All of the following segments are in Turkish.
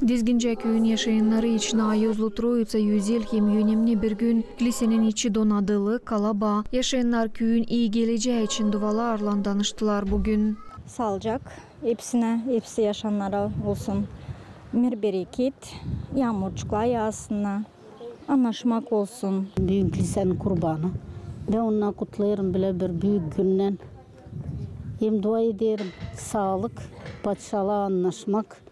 Dizgince köyün yaşayanları için Ayozlu Troyuca Yüzel hem önemli bir gün. Kilisenin içi donadılı, kalaba. Yaşayanlar köyün iyi geleceği için dualarla danıştılar bugün. Sağlıcak, hepsi yaşayanlara olsun. Mir bereket, yağmurcuklar yağsınlar, anlaşmak olsun. Büyük kilisenin kurbanı. Ve onunla kutlayırım bile bir büyük günden. Hem dua ederim, sağlık, padişahla anlaşmak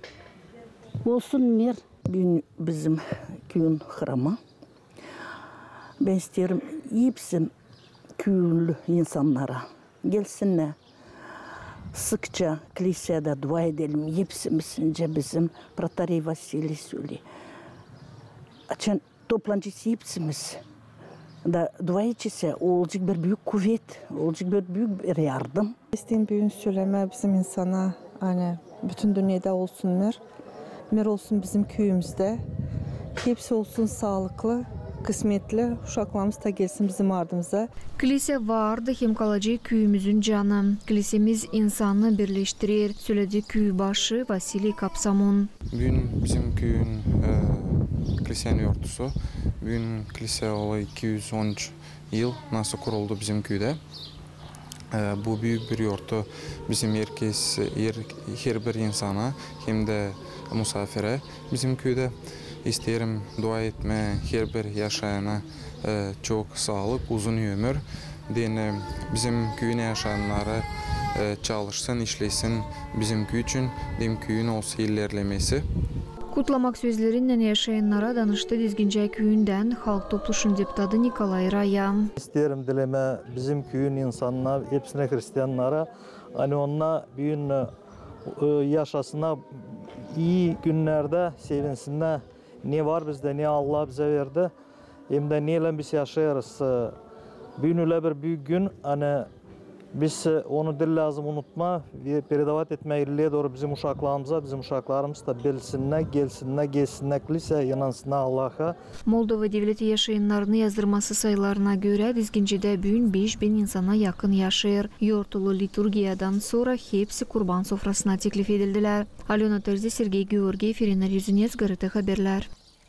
olsun mir. Bugün bizim köyün hramı. Ben isterim hepsi köylü insanlara gelsinler. Sıkça kilisede dua edelim. Hepsimizce bizim Protarey Vasili söylüyor. Açın toplancısı hepsimiz. Da dua etçisi olacak bir büyük kuvvet, olacak bir büyük bir yardım. İstediğim büyüğün söyleme bizim insana, hani bütün dünyada olsun mir. Mir olsun bizim köyümüzde. Hepsi olsun sağlıklı, kısmetli. Uşaklarımız da gelsin bizim ardımıza. Kilise vardı hem kalacak köyümüzün canı. Kilisemiz insanı birleştirir, söyledi köy başı Vasili Kapsamon. Bugün bizim köyün kilisenin örtüsü. Bugün kilise olayı 213 yıl nasıl kuruldu bizim köyde. Bu büyük bir yurtu bizim herkes, her bir insana hem de misafire bizim köyde isterim dua etme her bir yaşayana çok sağlık, uzun ömür. Bizim köyün yaşayanları çalışsın, işlesin bizim köy için, bizim köyün olsa ilerlemesi. Kutlamak sözlerinden yaşayanlara danıştı Dizgince köyünden halk topluşun deputatı Nikolay Raya. İsterim dileme bizim köyün insanına, hepsine Hristiyanlara, hani onunla büyün yaşasına iyi günlerde sevinsinler. Ne var bizde, ne Allah bize verdi, hem de neyle biz yaşayarız. Bugün öyle bir büyük gün, hani biz onu dil lazım unutma ve peredavat etmeye doğru bizim uşaklarımız da bilsinler, gelsinler kilise, inansınlar Allah'a. Moldova devleti yaşayanlarını yazdırması sayılarına göre Dizgince'de bugün 5000 insana yakın yaşayır. Yortulu liturgiyadan sonra hepsi kurban sofrasına teklif edildiler. Alyona Terzi, Sergey Georgiev, Irina Ryuzinets, GRT Haberler.